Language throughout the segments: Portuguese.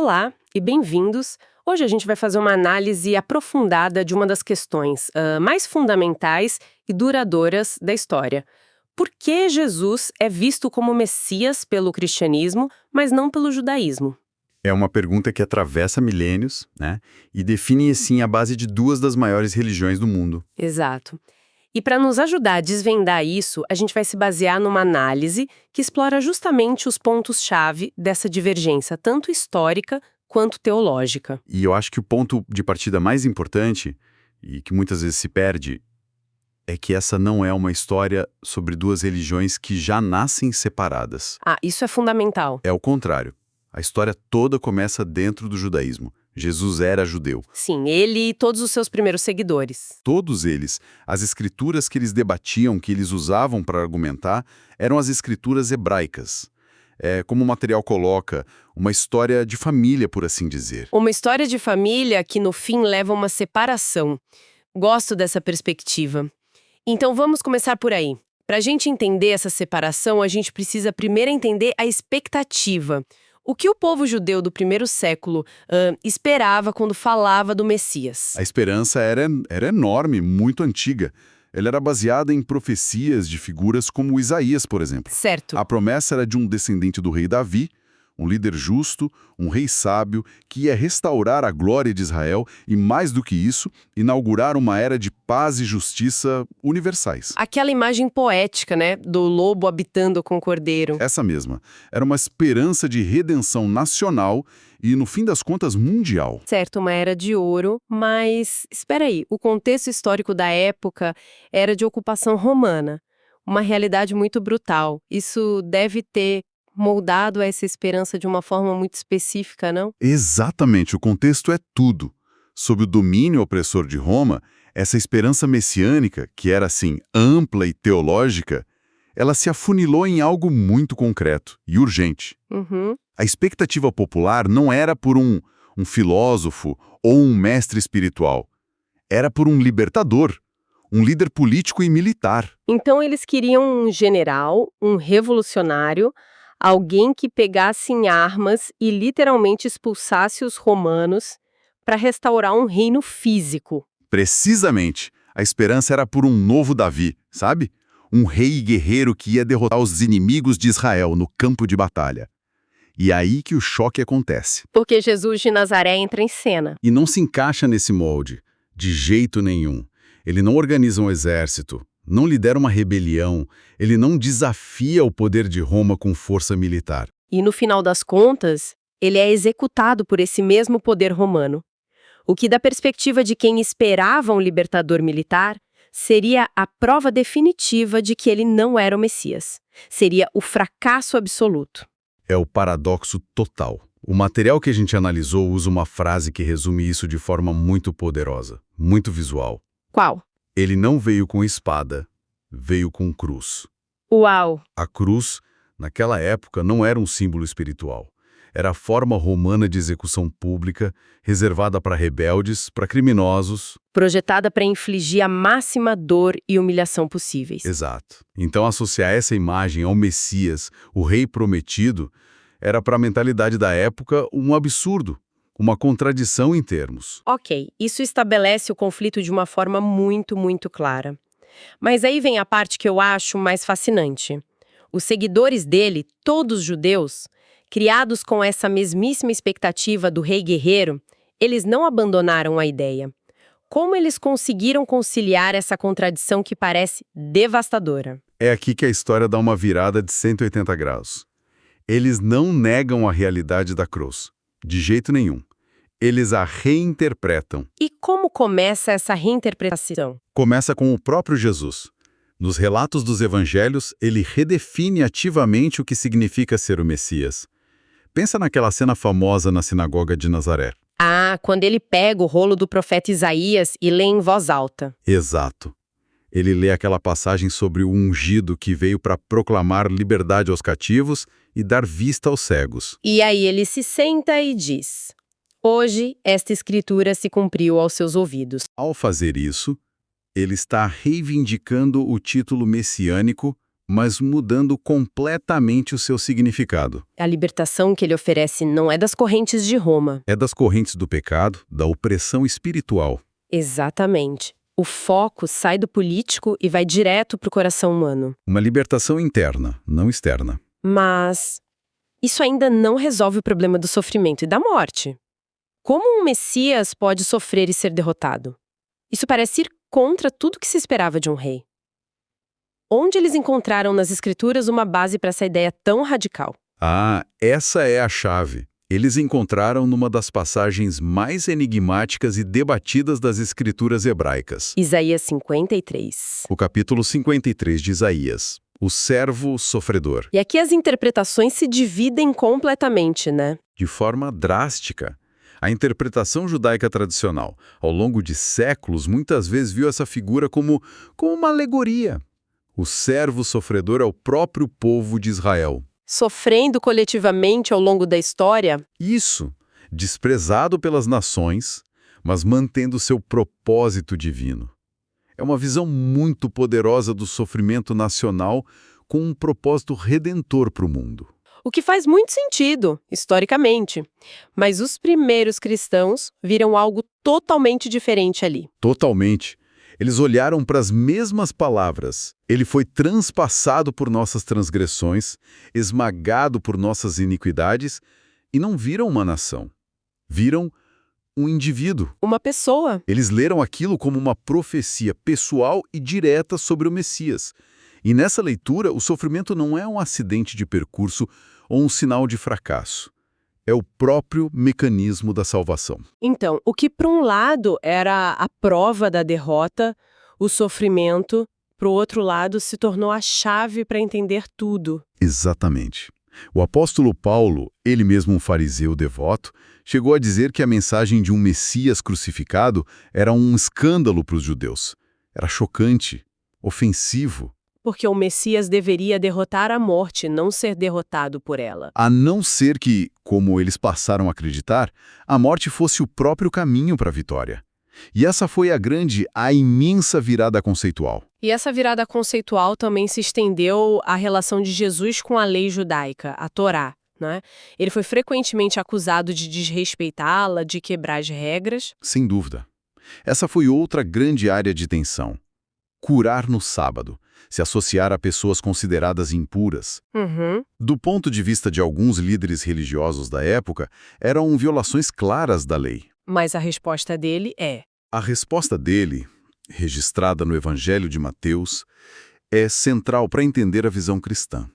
Olá e bem-vindos. Hoje a gente vai fazer uma análise aprofundada de uma das questões mais fundamentais e duradouras da história. Por que Jesus é visto como Messias pelo cristianismo, mas não pelo judaísmo? É uma pergunta que atravessa milênios, né? E define, assim, a base de duas das maiores religiões do mundo. Exato. E para nos ajudar a desvendar isso, a gente vai se basear numa análise que explora justamente os pontos-chave dessa divergência, tanto histórica quanto teológica. E eu acho que o ponto de partida mais importante, e que muitas vezes se perde, é que essa não é uma história sobre duas religiões que já nascem separadas. Ah, isso é fundamental. É o contrário. A história toda começa dentro do judaísmo. Jesus era judeu. Sim, ele e todos os seus primeiros seguidores. Todos eles, as escrituras que eles debatiam, que eles usavam para argumentar, eram as escrituras hebraicas. Como o material coloca, uma história de família, por assim dizer. Uma história de família que no fim leva a uma separação. Gosto dessa perspectiva. Então vamos começar por aí. Para a gente entender essa separação, a gente precisa primeiro entender a expectativa. O que o povo judeu do primeiro século esperava quando falava do Messias? A esperança era enorme, muito antiga. Ela era baseada em profecias de figuras como Isaías, por exemplo. Certo. A promessa era de um descendente do rei Davi, um líder justo, um rei sábio, que ia restaurar a glória de Israel e, mais do que isso, inaugurar uma era de paz e justiça universais. Aquela imagem poética, né, do lobo habitando com o cordeiro. Essa mesma. Era uma esperança de redenção nacional e, no fim das contas, mundial. Certo, uma era de ouro, mas espera aí, o contexto histórico da época era de ocupação romana, uma realidade muito brutal. Isso deve ter moldado essa esperança de uma forma muito específica, não? Exatamente, o contexto é tudo. Sob o domínio opressor de Roma, essa esperança messiânica, que era assim ampla e teológica, ela se afunilou em algo muito concreto e urgente. Uhum. A expectativa popular não era por um filósofo ou um mestre espiritual. Era por um libertador, um líder político e militar. Então eles queriam um general, um revolucionário, alguém que pegasse em armas e literalmente expulsasse os romanos para restaurar um reino físico. Precisamente, a esperança era por um novo Davi, sabe? Um rei guerreiro que ia derrotar os inimigos de Israel no campo de batalha. E é aí que o choque acontece. Porque Jesus de Nazaré entra em cena. E não se encaixa nesse molde, de jeito nenhum. Ele não organiza um exército, não lidera uma rebelião, ele não desafia o poder de Roma com força militar. E no final das contas, ele é executado por esse mesmo poder romano. O que, da perspectiva de quem esperava um libertador militar, seria a prova definitiva de que ele não era o Messias. Seria o fracasso absoluto. É o paradoxo total. O material que a gente analisou usa uma frase que resume isso de forma muito poderosa, muito visual. Qual? Ele não veio com espada, veio com cruz. Uau! A cruz, naquela época, não era um símbolo espiritual. Era a forma romana de execução pública, reservada para rebeldes, para criminosos. Projetada para infligir a máxima dor e humilhação possíveis. Exato. Então, associar essa imagem ao Messias, o rei prometido, era para a mentalidade da época um absurdo, uma contradição em termos. Ok, isso estabelece o conflito de uma forma muito, muito clara. Mas aí vem a parte que eu acho mais fascinante. Os seguidores dele, todos judeus, criados com essa mesmíssima expectativa do rei guerreiro, eles não abandonaram a ideia. Como eles conseguiram conciliar essa contradição que parece devastadora? É aqui que a história dá uma virada de 180 graus. Eles não negam a realidade da cruz, de jeito nenhum. Eles a reinterpretam. E como começa essa reinterpretação? Começa com o próprio Jesus. Nos relatos dos evangelhos, ele redefine ativamente o que significa ser o Messias. Pensa naquela cena famosa na sinagoga de Nazaré. Ah, quando ele pega o rolo do profeta Isaías e lê em voz alta. Exato. Ele lê aquela passagem sobre o ungido que veio para proclamar liberdade aos cativos e dar vista aos cegos. E aí ele se senta e diz: hoje esta escritura se cumpriu aos seus ouvidos. Ao fazer isso, ele está reivindicando o título messiânico mas mudando completamente o seu significado. A libertação que ele oferece não é das correntes de Roma. É das correntes do pecado, da opressão espiritual. Exatamente. O foco sai do político e vai direto para o coração humano. Uma libertação interna, não externa. Mas isso ainda não resolve o problema do sofrimento e da morte. Como um Messias pode sofrer e ser derrotado? Isso parece ir contra tudo que se esperava de um rei. Onde eles encontraram nas Escrituras uma base para essa ideia tão radical? Ah, essa é a chave. Eles encontraram numa das passagens mais enigmáticas e debatidas das Escrituras hebraicas. Isaías 53. O capítulo 53 de Isaías, o servo sofredor. E aqui as interpretações se dividem completamente, né? De forma drástica. A interpretação judaica tradicional, ao longo de séculos, muitas vezes viu essa figura como uma alegoria. O servo sofredor é o próprio povo de Israel. Sofrendo coletivamente ao longo da história. Isso, desprezado pelas nações, mas mantendo seu propósito divino. É uma visão muito poderosa do sofrimento nacional com um propósito redentor para o mundo. O que faz muito sentido, historicamente. Mas os primeiros cristãos viram algo totalmente diferente ali. Totalmente. Eles olharam para as mesmas palavras. Ele foi transpassado por nossas transgressões, esmagado por nossas iniquidades, e não viram uma nação. Viram um indivíduo. Uma pessoa. Eles leram aquilo como uma profecia pessoal e direta sobre o Messias. E nessa leitura, o sofrimento não é um acidente de percurso ou um sinal de fracasso. É o próprio mecanismo da salvação. Então, o que por um lado era a prova da derrota, o sofrimento, para o outro lado se tornou a chave para entender tudo. Exatamente. O apóstolo Paulo, ele mesmo um fariseu devoto, chegou a dizer que a mensagem de um Messias crucificado era um escândalo para os judeus. Era chocante, ofensivo. Porque o Messias deveria derrotar a morte, não ser derrotado por ela. A não ser que, como eles passaram a acreditar, a morte fosse o próprio caminho para a vitória. E essa foi a imensa virada conceitual. E essa virada conceitual também se estendeu à relação de Jesus com a lei judaica, a Torá, né? Ele foi frequentemente acusado de desrespeitá-la, de quebrar as regras. Sem dúvida. Essa foi outra grande área de tensão. Curar no sábado, se associar a pessoas consideradas impuras. Do ponto de vista de alguns líderes religiosos da época, eram violações claras da lei. Mas a resposta dele é... A resposta dele, registrada no Evangelho de Mateus, é central para entender a visão cristã.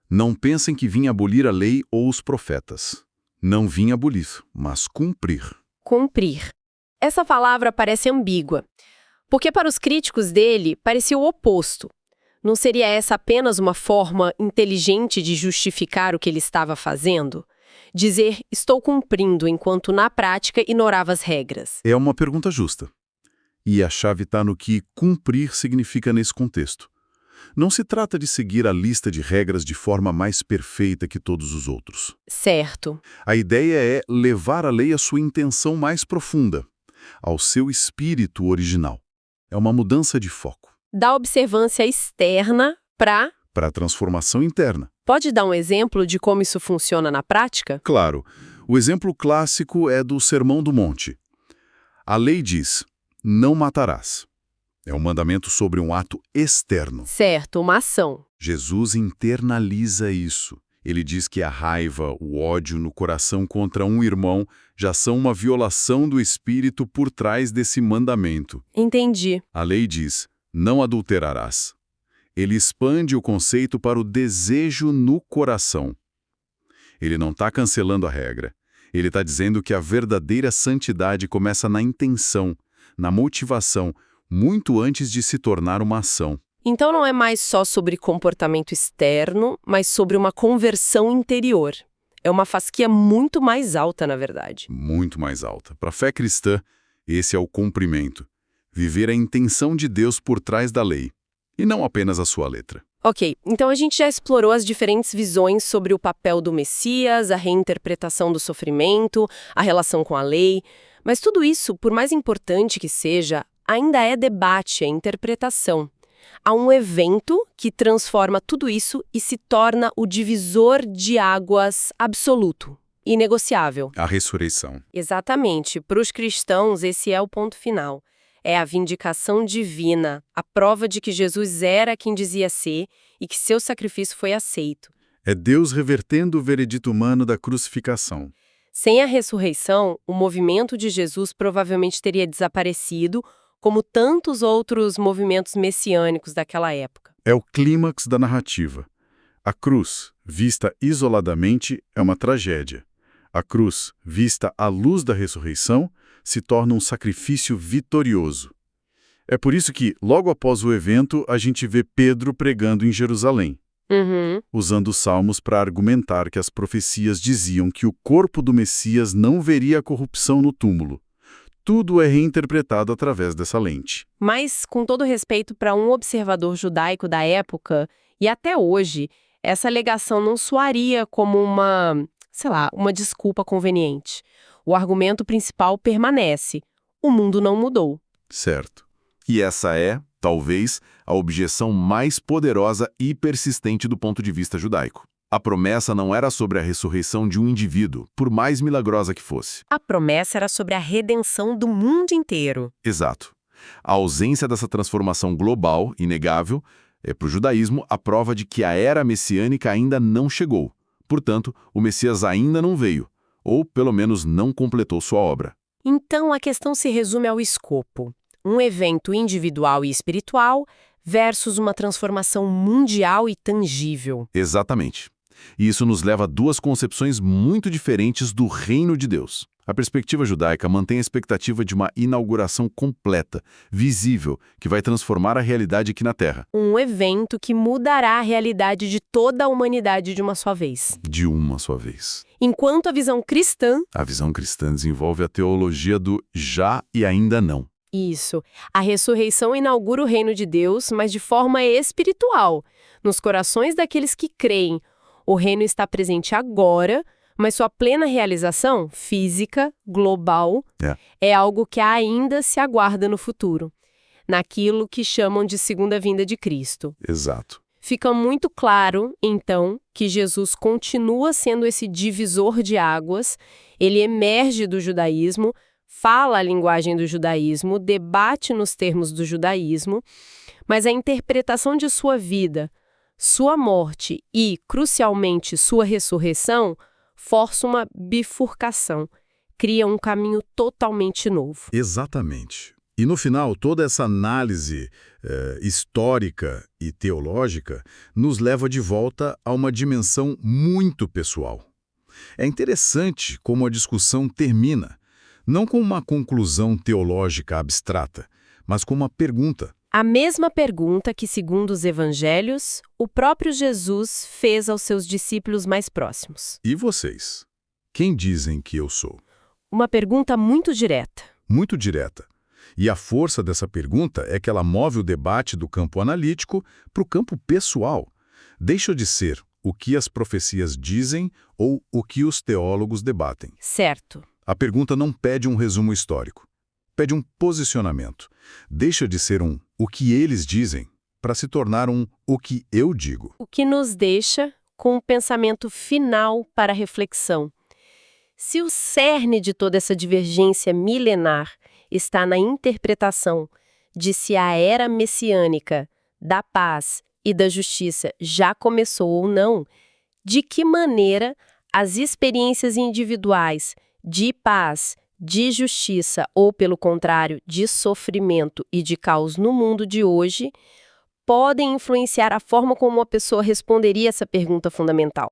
Não pensem que vim abolir a lei ou os profetas. Não vim abolir, mas cumprir. Cumprir. Essa palavra parece ambígua. Porque para os críticos dele, parecia o oposto. Não seria essa apenas uma forma inteligente de justificar o que ele estava fazendo? Dizer, estou cumprindo, enquanto na prática ignorava as regras. É uma pergunta justa. E a chave está no que cumprir significa nesse contexto. Não se trata de seguir a lista de regras de forma mais perfeita que todos os outros. Certo. A ideia é levar a lei à sua intenção mais profunda, ao seu espírito original. É uma mudança de foco. Da observância externa para a transformação interna. Pode dar um exemplo de como isso funciona na prática? Claro. O exemplo clássico é do Sermão do Monte. A lei diz, não matarás. É um mandamento sobre um ato externo. Certo, uma ação. Jesus internaliza isso. Ele diz que a raiva, o ódio no coração contra um irmão já são uma violação do espírito por trás desse mandamento. Entendi. A lei diz, não adulterarás. Ele expande o conceito para o desejo no coração. Ele não está cancelando a regra. Ele está dizendo que a verdadeira santidade começa na intenção, na motivação, muito antes de se tornar uma ação. Então não é mais só sobre comportamento externo, mas sobre uma conversão interior. É uma fasquia muito mais alta, na verdade. Muito mais alta. Para a fé cristã, esse é o cumprimento. Viver a intenção de Deus por trás da lei, e não apenas a sua letra. Ok, então a gente já explorou as diferentes visões sobre o papel do Messias, a reinterpretação do sofrimento, a relação com a lei. Mas tudo isso, por mais importante que seja, ainda é debate, é interpretação. Há um evento que transforma tudo isso e se torna o divisor de águas absoluto, inegociável. A ressurreição. Exatamente. Para os cristãos, esse é o ponto final. É a vindicação divina, a prova de que Jesus era quem dizia ser e que seu sacrifício foi aceito. É Deus revertendo o veredito humano da crucificação. Sem a ressurreição, o movimento de Jesus provavelmente teria desaparecido, como tantos outros movimentos messiânicos daquela época. É o clímax da narrativa. A cruz, vista isoladamente, é uma tragédia. A cruz, vista à luz da ressurreição, se torna um sacrifício vitorioso. É por isso que, logo após o evento, a gente vê Pedro pregando em Jerusalém, usando os salmos para argumentar que as profecias diziam que o corpo do Messias não veria a corrupção no túmulo. Tudo é reinterpretado através dessa lente. Mas, com todo respeito para um observador judaico da época, e até hoje, essa alegação não soaria como uma desculpa conveniente. O argumento principal permanece. O mundo não mudou. Certo. E essa é, talvez, a objeção mais poderosa e persistente do ponto de vista judaico. A promessa não era sobre a ressurreição de um indivíduo, por mais milagrosa que fosse. A promessa era sobre a redenção do mundo inteiro. Exato. A ausência dessa transformação global, inegável, é para o judaísmo a prova de que a era messiânica ainda não chegou. Portanto, o Messias ainda não veio, ou pelo menos não completou sua obra. Então, a questão se resume ao escopo. Um evento individual e espiritual versus uma transformação mundial e tangível. Exatamente. E isso nos leva a duas concepções muito diferentes do reino de Deus. A perspectiva judaica mantém a expectativa de uma inauguração completa, visível, que vai transformar a realidade aqui na Terra. Um evento que mudará a realidade de toda a humanidade de uma só vez. De uma só vez. Enquanto a visão cristã... A visão cristã desenvolve a teologia do já e ainda não. Isso. A ressurreição inaugura o reino de Deus, mas de forma espiritual. Nos corações daqueles que creem. O reino está presente agora, mas sua plena realização, física, global, é algo que ainda se aguarda no futuro. Naquilo que chamam de segunda vinda de Cristo. Exato. Fica muito claro, então, que Jesus continua sendo esse divisor de águas, ele emerge do judaísmo, fala a linguagem do judaísmo, debate nos termos do judaísmo, mas a interpretação de sua vida, sua morte e, crucialmente, sua ressurreição, força uma bifurcação, cria um caminho totalmente novo. Exatamente. E no final, toda essa análise histórica e teológica nos leva de volta a uma dimensão muito pessoal. É interessante como a discussão termina, não com uma conclusão teológica abstrata, mas com uma pergunta. A mesma pergunta que, segundo os evangelhos, o próprio Jesus fez aos seus discípulos mais próximos. E vocês? Quem dizem que eu sou? Uma pergunta muito direta. Muito direta. E a força dessa pergunta é que ela move o debate do campo analítico para o campo pessoal. Deixa de ser o que as profecias dizem ou o que os teólogos debatem. Certo. A pergunta não pede um resumo histórico. Pede um posicionamento. Deixa de ser um o que eles dizem para se tornar um o que eu digo. O que nos deixa com um pensamento final para a reflexão. Se o cerne de toda essa divergência milenar está na interpretação de se a era messiânica da paz e da justiça já começou ou não, de que maneira as experiências individuais de paz, de justiça ou, pelo contrário, de sofrimento e de caos no mundo de hoje podem influenciar a forma como uma pessoa responderia essa pergunta fundamental.